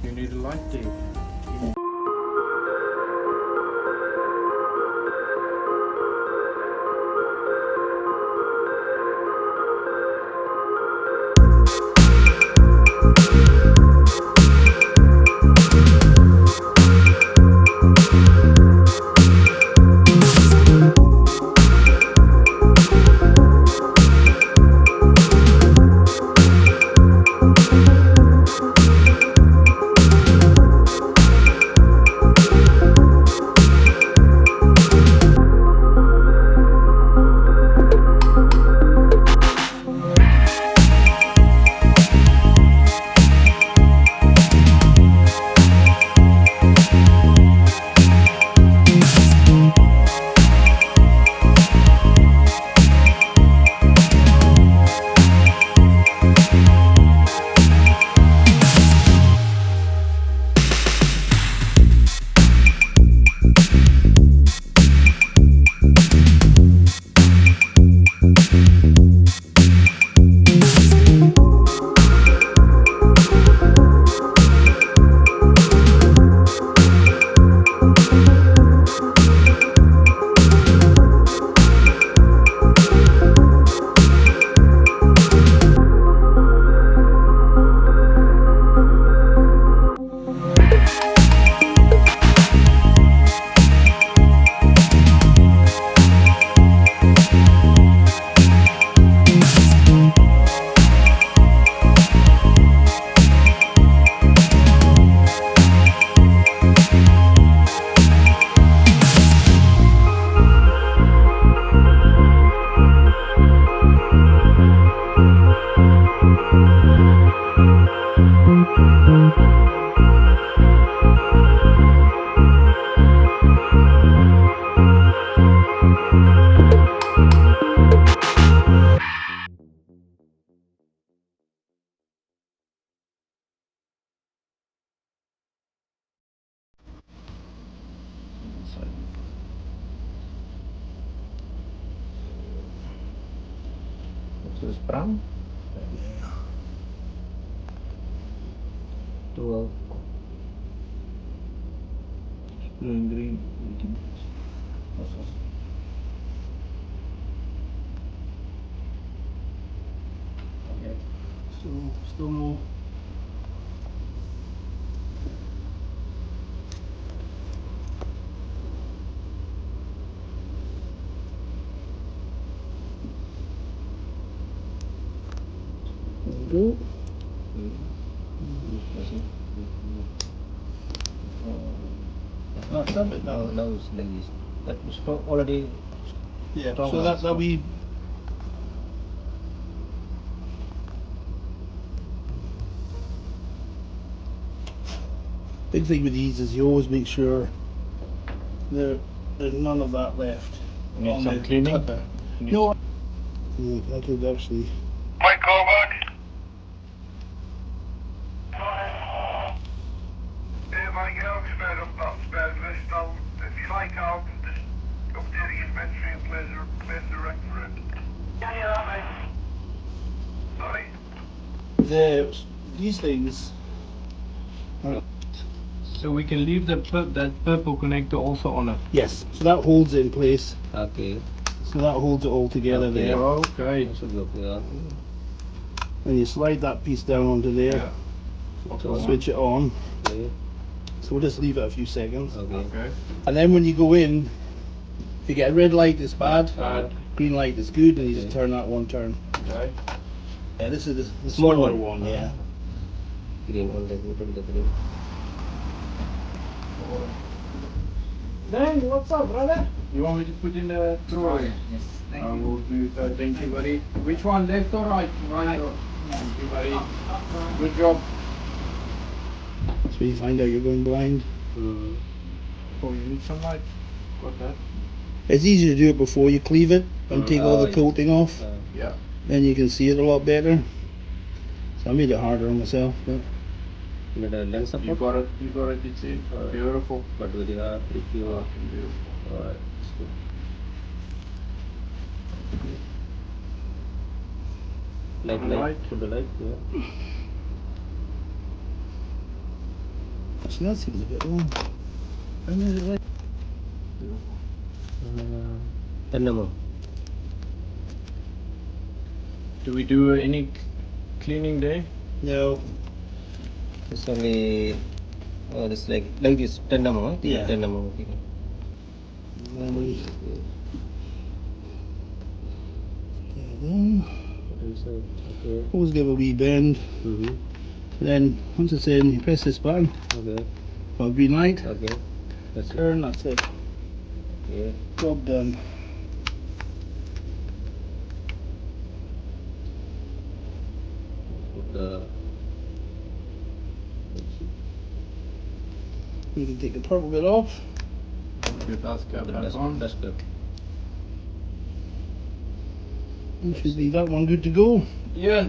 You need a light tape. This is brown. Blue and green. Okay. Still no. Go. Stop it now. Now it's like this. That was already. Yeah. Strong So that we. Big thing with these is you always make sure there's none of that left. Need on some the cleaning? cutter. No. Yeah, I could actually. Mike, call back. Mike, I'll spare up that spare list. If you like, I'll just update the inventory and place the rec for it. Yeah, that mate. Sorry. These things. So we can leave that purple connector also on it. Yes. So that holds it in place. Okay. So that holds it all together Okay. there. Okay. That should be okay. And you slide that piece down onto there. Yeah. So, Switch it on. okay. So we'll just leave it a few seconds. Okay. Okay. And then when you go in, if you get a red light, it's bad. Bad. Green light is good, and you just Okay. turn that one turn. Okay. Yeah, this is the Small smaller one. one. Yeah. Green one. Let me put the green. Dan, what's up, brother? You want me to put in the trolley? Yes, thank I you. will do that. Thank you, buddy. Which one, left or right? Right. Thank you, buddy. Good job. So you find out you're going blind. Mm. Oh, you need some light. Got that. It's easier to do it before you cleave it and take all the yeah. coating off. Yeah. Then you can see it a lot better. So I made it harder on myself, but With a lens You support. got it. You got it. It's in. Beautiful. But very hard if you. Beautiful. Alright. Light. Light. Put the light. Yeah. Actually, that seems a bit long. When is it like? Tandem. Do we do any cleaning day? No. It's only it's like this tandem, huh? Yeah. Tandem. Then we then Okay. always give a wee bend. Mm-hmm. Then once it's in, you press this button Okay. for green light. Okay. That's it. Turn. That's it. Yeah. Job done. Put the We can take the purple bit off. Get that cap back on. dust cap. And should be that one good to go. Yeah.